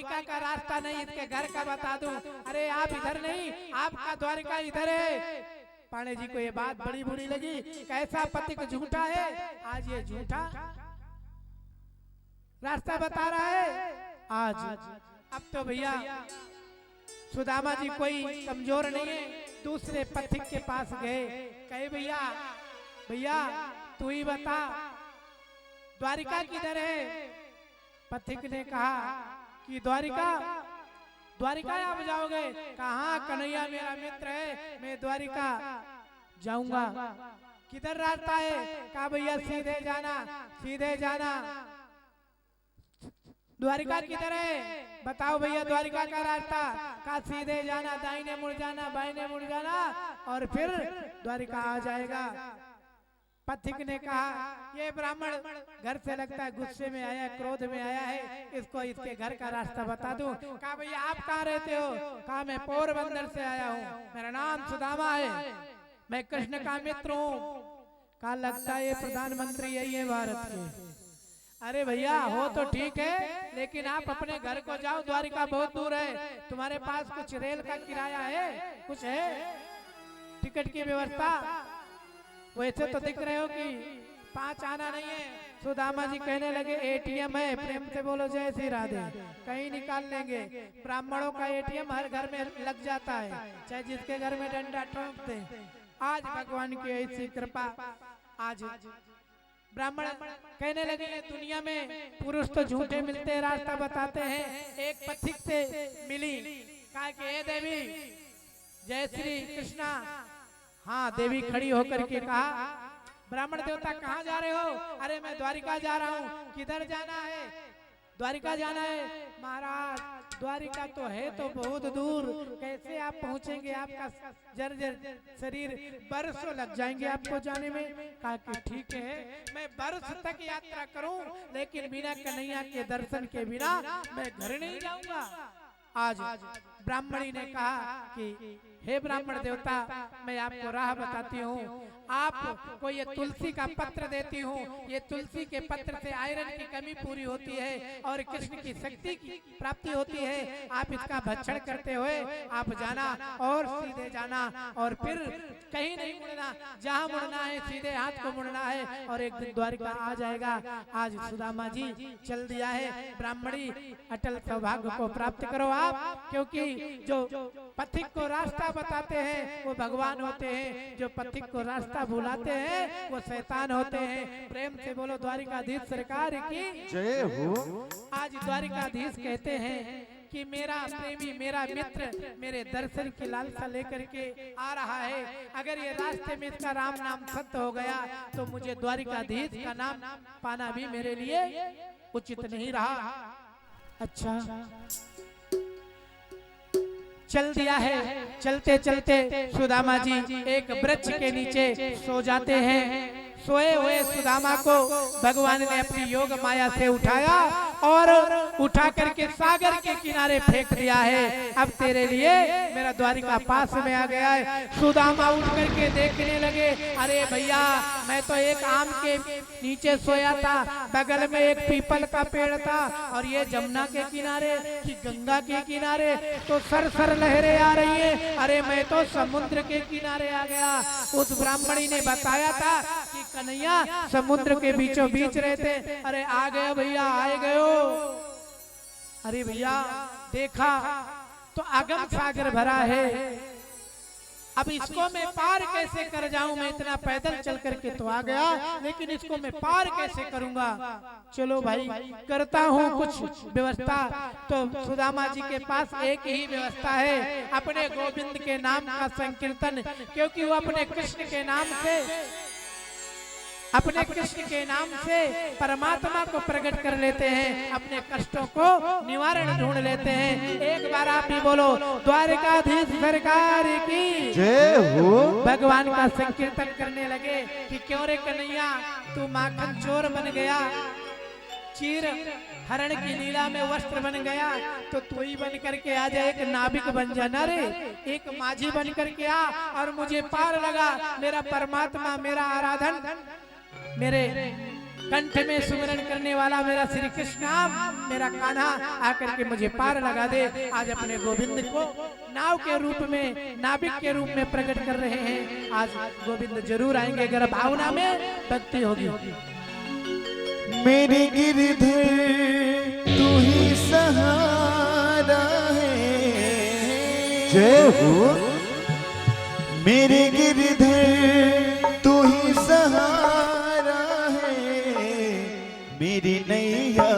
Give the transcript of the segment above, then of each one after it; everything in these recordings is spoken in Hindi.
द्वारिका का रास्ता नहीं, इसके घर का बता दूं। अरे आप इधर नहीं, आपका द्वारिका इधर है। पाणे जी को ये बात बड़ी बुरी लगी, कैसा पथिक झूठा है, आज ये झूठा रास्ता बता रहा है। आज अब तो भैया सुदामा जी कोई कमजोर नहीं है, दूसरे पथिक के पास गए, कहे भैया भैया तू ही बता द्वारिका किधर है। पथिक ने कहा कि द्वारिका द्वारिका आप जाओगे, कहाँ कन्हैया मेरा मित्र है, मैं द्वारिका जाऊंगा। किधर रास्ता है, कहा भैया सीधे जाना सीधे जाना। द्वारिका किधर है, बताओ भैया द्वारिका का रास्ता, कहा सीधे जाना, दाहिने मुड़ जाना, बाइने मुड़ जाना और फिर द्वारिका आ जाएगा। पथिक ने कहा ये ब्राह्मण घर से लगता है गुस्से में आया, क्रोध में आया है, इसको इसके घर का रास्ता बता दूं। कहा भैया आप कहाँ रहते हो, कहा मैं पोरबंदर से आया हूँ, मेरा नाम सुदामा है, मैं कृष्ण का मित्र हूँ। कहा लगता है ये प्रधानमंत्री यही है भारत के। अरे भैया हो तो ठीक है, लेकिन आप अपने घर को जाओ, द्वारिका बहुत दूर है, तुम्हारे पास कुछ रेल का किराया है, कुछ है टिकट की व्यवस्था। वैसे तो दिख रहे हो कि 5 आना नहीं है। सुदामा जी कहने लगे एटीएम है, प्रेम से बोलो जय श्री राधे, कहीं निकाल लेंगे। ब्राह्मणों का एटीएम हर घर में लग जाता है, चाहे जिसके घर में डंडा ठोकते। आज भगवान की ऐसी कृपा, आज ब्राह्मण कहने लगे दुनिया में पुरुष तो झूठे मिलते, रास्ता बताते हैं। एक पथिक से मिली, कहा कि हे देवी जय श्री कृष्णा। हाँ देवी खड़ी होकर के कहा ब्राह्मण देवता कहाँ जा रहे हो। अरे मैं द्वारिका जा रहा हूँ। किधर जाना है, द्वारिका जाना है। महाराज द्वारिका तो है तो बहुत दूर, कैसे आप पहुँचेंगे, आपका जर्जर शरीर बरसों लग जाएंगे आपको जाने में। कहा कि ठीक है मैं बरस तक यात्रा करूं, लेकिन बिना कन्हैया के दर्शन के बिना मैं घर नहीं जाऊंगा। आज ब्राह्मणी ने कहा कि हे ब्राह्मण देवता मैं आपको राह बताती हूँ, आपको ये तुलसी का पत्र देती हूँ। ये तुलसी के पत्र से आयरन की कमी पूरी होती है और कृष्ण की शक्ति की प्राप्ति होती है। आप इसका भक्षण करते हुए आप जाना और सीधे जाना और फिर कहीं नहीं मुड़ना, जहाँ मुड़ना है सीधे हाथ को मुड़ना है और एक दिन द्वारिका आ जाएगा। आज सुदामा जी चल दिया है। ब्राह्मणी अटल सौभाग्य को प्राप्त करो आप, क्योंकि जो पथिक को रास्ता बताते हैं वो भगवान होते हैं, जो पथिक को रास्ता भुलाते हैं वो शैतान होते हैं। प्रेम से बोलो द्वारिकाधीश सरकार की जय हो। आज द्वारिकाधीश कहते हैं कि मेरा प्रेमी मेरा मित्र मेरे दर्शन की लालसा लेकर के आ रहा है। अगर ये रास्ते में इसका राम नाम सत्य हो गया तो मुझे द्वारिकाधीश का नाम पाना भी मेरे लिए उचित नहीं रहा। अच्छा चल दिया है। चलते चलते सुदामा जी एक वृक्ष के नीचे सो जाते हैं। सोए हुए सुदामा को भगवान ने अपनी योग माया से उठाया और उठा करके सागर के किनारे फेंक दिया है। अब तेरे लिए मेरा द्वारिका पास में आ गया है। सुदामा उठ करके देखने लगे, अरे भैया मैं तो एक आम के नीचे सोया था, बगल में एक पीपल का पेड़ था और ये जमुना के किनारे कि गंगा के किनारे तो सर सर लहरें आ रही है। अरे मैं तो समुद्र के किनारे आ गया। उस ब्राह्मणी ने बताया था कि कन्हैया समुद्र के बीचों बीच रहते। अरे आ गए भैया, आए गए हो। अरे भैया देखा तो अगम सागर भरा है, अब इसको मैं पार कैसे कर जाऊं। मैं इतना पैदल चल करके तो आ गया, लेकिन इसको मैं पार कैसे करूंगा। चलो भाई करता हूँ कुछ व्यवस्था। तो सुदामा जी के पास एक ही व्यवस्था है, अपने गोविंद के नाम का संकीर्तन, क्योंकि वो अपने कृष्ण के नाम से परमात्मा को प्रकट कर लेते हैं, अपने कष्टों को निवारण ढूंढ लेते हैं। एक बार आप भी बोलो द्वारिकाधीश सरकार की जय हो। भगवान का संकीर्तन करने लगे कि क्यों रे कन्हैया तू माखन चोर बन गया, चीर हरण की लीला में वस्त्र बन गया, तो तू ही बन करके आ जा, एक नाविक बन जाना रे, एक माझी बन करके आ और मुझे पार लगा। मेरा परमात्मा मेरा आराधन मेरे कंठ में सुमिरन करने वाला मेरा श्री कृष्ण मेरा कान्हा आकर के मुझे पार लगा दे। आज अपने गोविंद को नाव के रूप में, नाविक के रूप में प्रकट कर रहे हैं। आज गोविंद जरूर आएंगे अगर भावना में भक्ति होगी। मेरे गिरधर तू ही सहारा है। जय हो। मेरे गिरधर तू ही सहारा है। मेरी नैया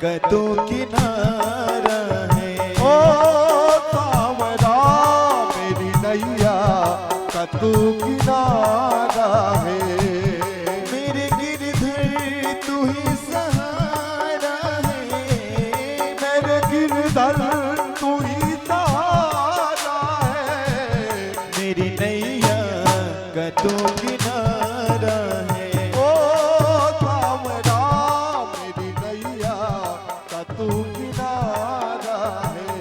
का तू किनारा है। ओ सावरा मेरी नैया का तू किनारा है। मेरे गिरधर तू ही सहारा है। मेरे गिरधर तू ही सहारा है। मेरी नैया का तू किनारा है। ओ सावरा मेरी नैया का तू किनारा है।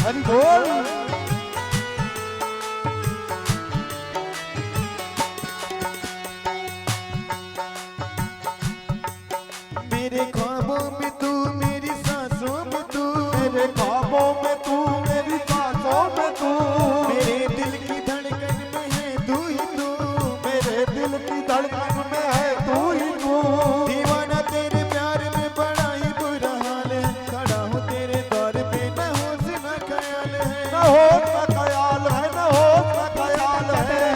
हरि बोल। मेरे ख्वाबों में तू, मेरी सांसों में तू, मेरे ख्वाबों में तू, मेरी सांसों में तू, मेरे दिल की धड़कन में है तू ही तू। मेरे दिल की धड़कन में है तू ही तू। दीवाना तेरे प्यार में बड़ा ही बुरा हाल है। खड़ा हूँ तेरे द्वार पे, न होश न ख्याल है। न होश न ख्याल है, न होश न ख्याल है।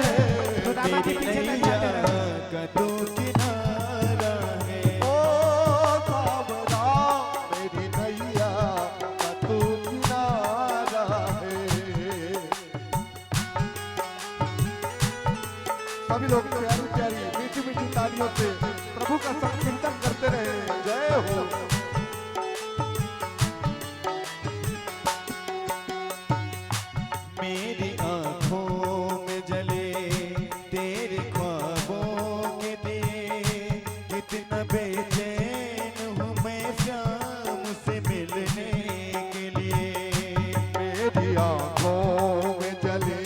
मेरी नैया का तू किनारा है। ओ सावरा मेरी नैया का तू किनारा है। सभी लोग प्यारी प्यारी मीठी मीठी तालियों से प्रभु का संकीर्तन करते रहे। जय हो। मेरी आँखों में जले तेरे ख्वाबों के दिए। कितना बेचैन हूँ मैं शाम से मिलने के लिए। मेरी आँखों में जले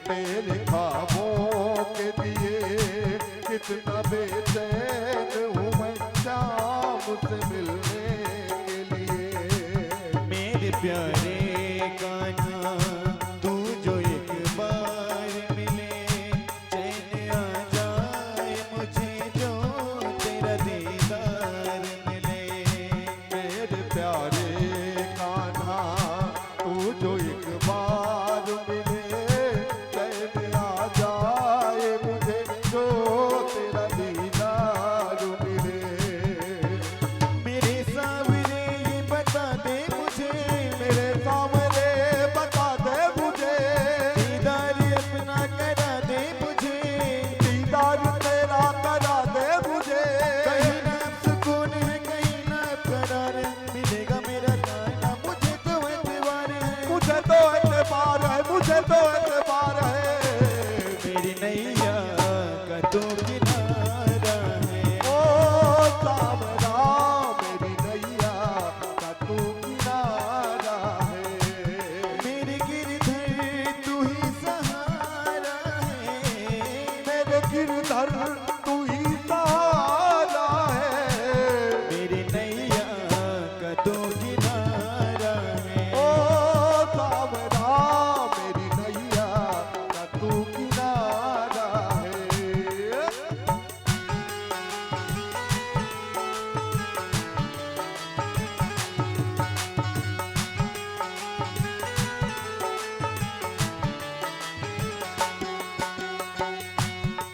तेरे ख्वाबों के दिए। कितना बेचैन हूँ मैं शाम से मिलने के लिए। मेरे प्यारे कान्हा तू जो एक बार मिले। चैन आ जाए मुझे जो तेरा दीदार मिले। मेरे प्यारे कान्हा तू जो एक बार मिले। चैन आ जाए मुझे जो तेरा दीदार मिले। मेरे सावरे ये बता दे मुझे, मेरे सामने बता दे मुझे। दीदार अपना करा दे मुझे। दीदार तेरा करा दे मुझे। कहीं ना सुकून है, कहीं ना करार है। मिलेगा मेरा कान्हा मुझे तो एतबार है। मुझे तो एतबार है, मुझे तो एतबार है। मेरी नैया का तू किनारा है। ओ सावरा मेरी नैया का तू किनारा है। मेरे गिरधर तू ही सहारा है। मेरे गिरधर तू ही सहारा है। मेरी नैया का तू किनारा है। ओ सावरा मेरी नैया का तू किनारा है।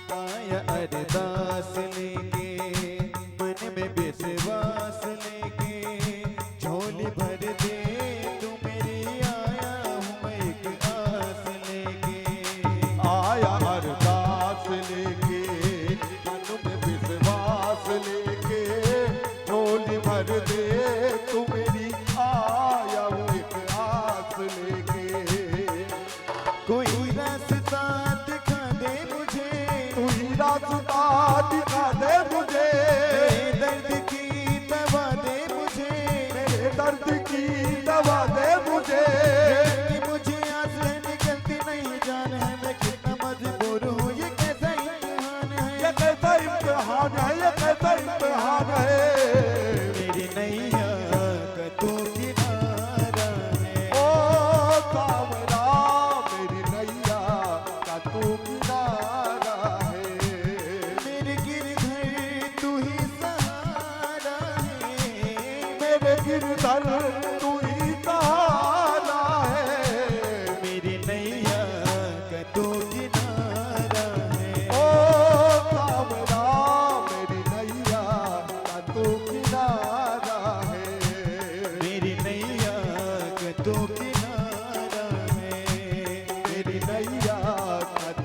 पाया अरे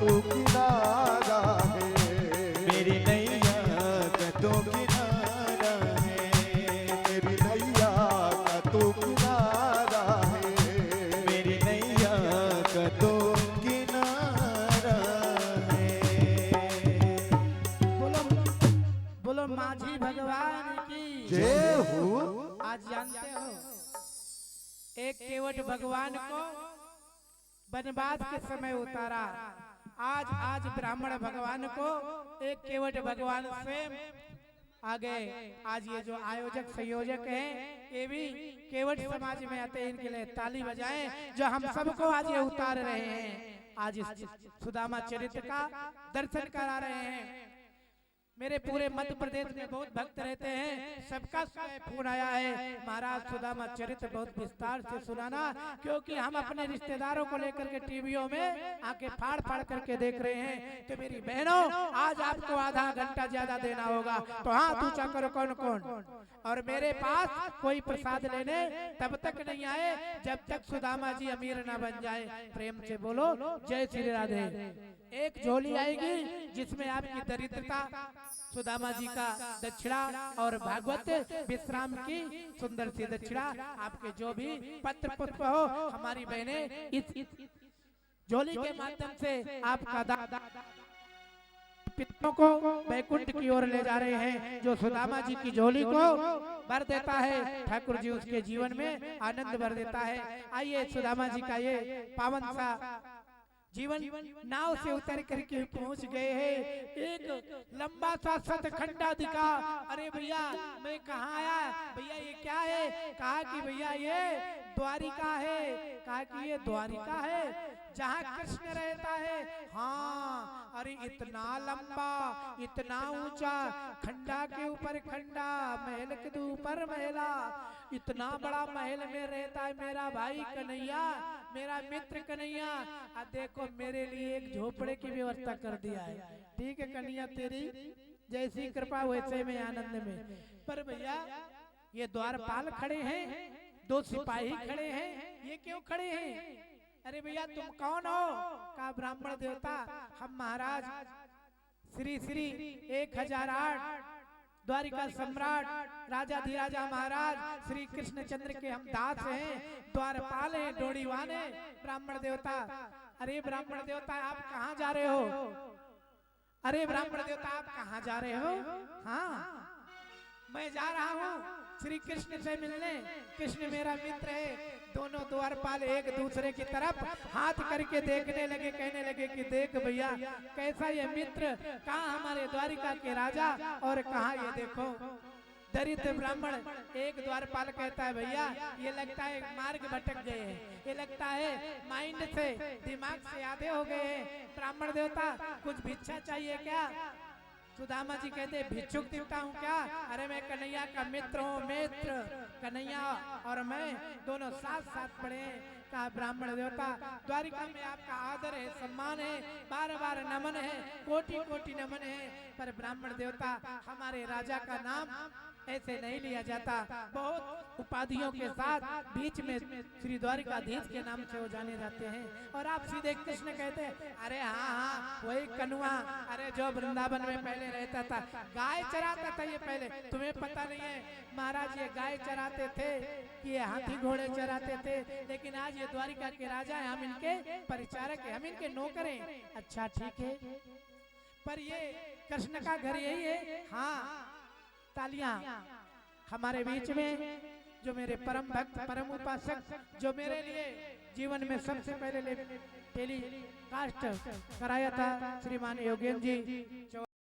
तू किनारा है। मेरी नैया का तू किनारा है। मेरी नैया का तू किनारा है। मेरी नैया का तू किनारा है। बोलो बोलो माझी भगवान की जय हो। आज जानते हो एक केवट भगवान को वनवास के समय उतारा। आज ब्राह्मण भगवान को एक केवट भगवान स्वयं आ गए। आज ये जो आयोजक संयोजक हैं ये भी केवट समाज में आते हैं, इनके लिए ताली बजाएं जो हम सबको आज ये उतार रहे हैं। आज इस सुदामा चरित्र का दर्शन करा रहे हैं। मेरे पूरे मध्य प्रदेश में बहुत भक्त रहते हैं, सबका फोन आया है महाराज सुदामा चरित्र बहुत विस्तार से सुनाना, क्योंकि हम अपने रिश्तेदारों को लेकर के टीवियों में आके फाड़ फाड़ करके देख रहे हैं। तो मेरी बहनों आज आपको आधा घंटा ज्यादा देना होगा, तो हाथ ऊंचा करो कौन कौन। और मेरे पास कोई प्रसाद लेने तब तक नहीं आए जब तक सुदामा जी अमीर ना बन जाए। प्रेम से बोलो जय श्री राधे। एक झोली आएगी जिसमें आपकी दरिद्रता, सुदामा जी का दक्षिणा और भागवत विश्राम की सुंदर सी दक्षिणा, आपके जो भी पत्र पुष्प हो हमारी बहनें इस झोली के माध्यम से आपका पितरों को वैकुंठ की ओर ले जा रहे हैं। जो सुदामा जी की झोली को भर देता है ठाकुर जी उसके जीवन में आनंद भर देता है। आइए सुदामा जी का ये पावन सा जीवन नाव से उतर करके पहुंच गए हैं। एक लंबा सा सतखंडा दिखा। अरे भैया मैं कहाँ आया, भैया ये क्या है? कहा कि भैया ये द्वारिका है। कहा कि ये द्वारिका है जहाँ कृष्ण रहता है। हाँ, अरे इतना लंबा इतना ऊंचा, खंडा के ऊपर खंडा, महल के ऊपर महला, इतना बड़ा महल में रहता है मेरा भाई कन्हैया, मेरा मित्र कन्हैया। अब देखो मेरे लिए एक झोपड़े की व्यवस्था कर दिया है। ठीक है कन्हैया, तेरी जैसी कृपा वैसे में आनंद में। पर भैया ये द्वारपाल खड़े हैं, दो सिपाही खड़े हैं, ये क्यों खड़े हैं? अरे भैया तुम कौन हो? कहा ब्राह्मण देवता हम महाराज श्री श्री 1008 द्वारिका सम्राट राजाधिराजा महाराज श्री कृष्ण चंद्र के हम दास हैं, द्वारपाल हैं, डोड़ीवान हैं। ब्राह्मण देवता, अरे ब्राह्मण देवता आप कहाँ जा रहे हो? अरे ब्राह्मण देवता आप कहाँ जा रहे हो? हाँ मैं जा रहा हूँ श्री कृष्ण से मिलने, कृष्ण मेरा मित्र है। दोनों द्वारपाल एक दूसरे की तरफ हाथ करके देखने लगे, कहने लगे कि देख भैया कैसा ये मित्र, कहाँ हमारे द्वारिका के राजा और कहाँ ये देखो दरिद्र ब्राह्मण। एक द्वारपाल कहता है भैया ये लगता है मार्ग भटक गए हैं, ये लगता है माइंड से दिमाग से आधे हो गए हैं। ब्राह्मण देवता कुछ भिक्षा चाहिए क्या? सुदामा जी कहते भिक्षुक दिखता हूँ क्या? अरे मैं कन्हैया का मित्र हूँ, मित्र कन्हैया और मैं दोनों साथ साथ पड़े हैं। कहा ब्राह्मण देवता द्वारिका में आपका आदर है, सम्मान है, बार बार नमन है, कोटि कोटि नमन है, पर ब्राह्मण देवता हमारे राजा का नाम ऐसे नहीं लिया जाता। बहुत उपाधियों के साथ बीच में श्री द्वारिकाधीश के नाम से वो जाने जाते हैं। और आप सीधे कृष्ण कहते हैं अरे हाँ हाँ वही कनुआ, अरे जो वृंदावन में पहले रहता था, गाय चराता था ये पहले, तुम्हें पता नहीं है महाराज ये गाय चराते थे कि ये हाथी घोड़े चराते थे, लेकिन आज ये द्वारिका के राजा है, हम इनके परिचारक है, हम इनके नौकर हैं। अच्छा ठीक है, पर ये कृष्ण का घर यही है? हाँ, तालियां हमारे बीच में जो मेरे परम भक्त परम उपासक, जो मेरे लिए जीवन में सबसे पहले टेलीकास्ट कराया था श्रीमान योगेंद्र जी।